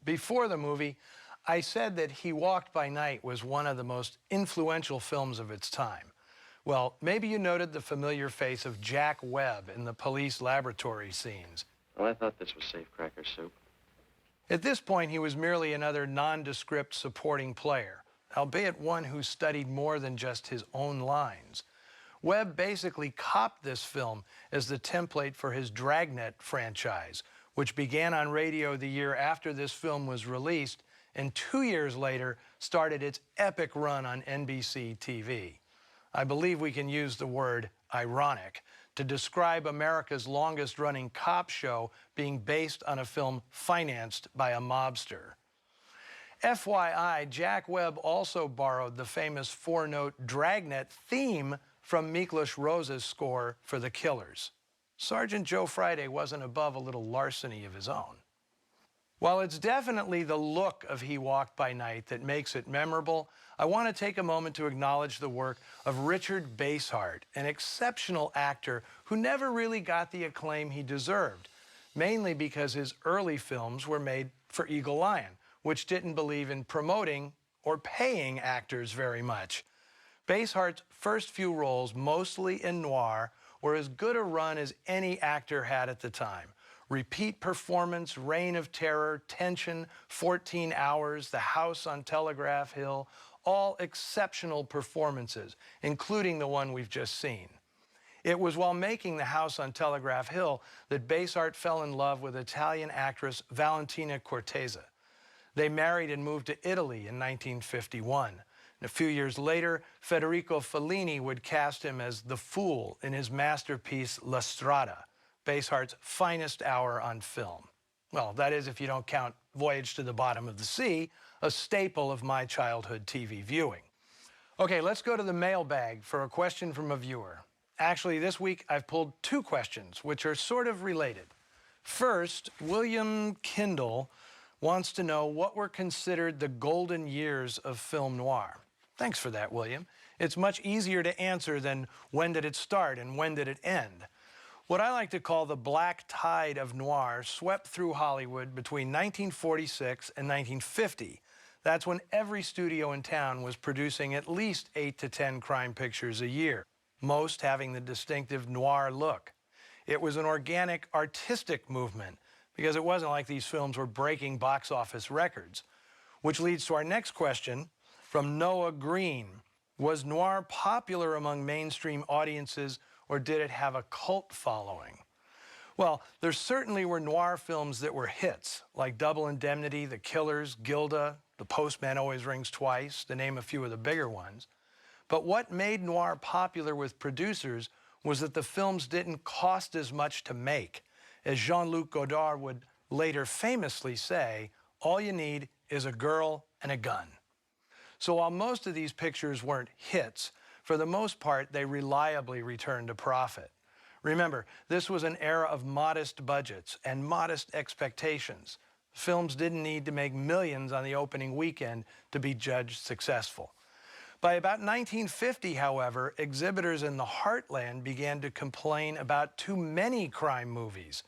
Before the movie, I said that He Walked by Night was one of the most influential films of its time. Well, maybe you noted the familiar face of Jack Webb in the police laboratory scenes. Well, I thought this was safecracker soup. At this point, he was merely another nondescript supporting player, albeit one who studied more than just his own lines. Webb basically copped this film as the template for his Dragnet franchise, which began on radio the year after this film was released, and 2 years later started its epic run on NBC TV. I believe we can use the word ironic to describe America's longest-running cop show being based on a film financed by a mobster. FYI, Jack Webb also borrowed the famous four-note Dragnet theme from Miklos Rozsa's score for The Killers. Sergeant Joe Friday wasn't above a little larceny of his own. While it's definitely the look of He Walked by Night that makes it memorable, I want to take a moment to acknowledge the work of Richard Basehart, an exceptional actor who never really got the acclaim he deserved, mainly because his early films were made for Eagle Lion, which didn't believe in promoting or paying actors very much. Basehart's first few roles, mostly in noir, were as good a run as any actor had at the time. Repeat performance, Reign of Terror, Tension, 14 Hours, The House on Telegraph Hill, all exceptional performances, including the one we've just seen. It was while making The House on Telegraph Hill that Basehart fell in love with Italian actress Valentina Cortese. They married and moved to Italy in 1951. And a few years later, Federico Fellini would cast him as the Fool in his masterpiece La Strada, Basehart's finest hour on film. Well, that is if you don't count Voyage to the Bottom of the Sea, a staple of my childhood TV viewing. Okay, let's go to the mailbag for a question from a viewer. Actually, this week I've pulled two questions, which are sort of related. First, William Kindle wants to know what were considered the golden years of film noir. Thanks for that, William. It's much easier to answer than when did it start and when did it end. What I like to call the black tide of noir swept through Hollywood between 1946 and 1950. That's when every studio in town was producing at least 8 to 10 crime pictures a year, most having the distinctive noir look. It was an organic, artistic movement because it wasn't like these films were breaking box office records. Which leads to our next question from Noah Green. Was noir popular among mainstream audiences, or did it have a cult following? Well, there certainly were noir films that were hits, like Double Indemnity, The Killers, Gilda, The Postman Always Rings Twice, to name a few of the bigger ones. But what made noir popular with producers was that the films didn't cost as much to make. As Jean-Luc Godard would later famously say, all you need is a girl and a gun. So while most of these pictures weren't hits, for the most part, they reliably returned a profit. Remember, this was an era of modest budgets and modest expectations. Films didn't need to make millions on the opening weekend to be judged successful. By about 1950, however, exhibitors in the heartland began to complain about too many crime movies.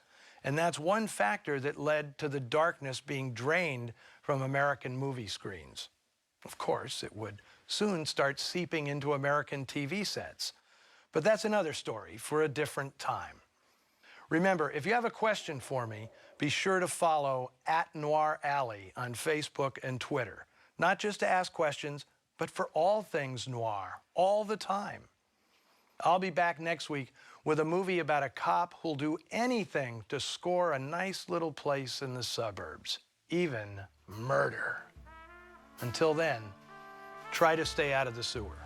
And that's one factor that led to the darkness being drained from American movie screens. Of course, it would soon start seeping into American TV sets. But that's another story for a different time. Remember, if you have a question for me, be sure to follow @NoirAlley on Facebook and Twitter. Not just to ask questions, but for all things noir, all the time. I'll be back next week with a movie about a cop who'll do anything to score a nice little place in the suburbs, even murder. Until then, try to stay out of the sewer.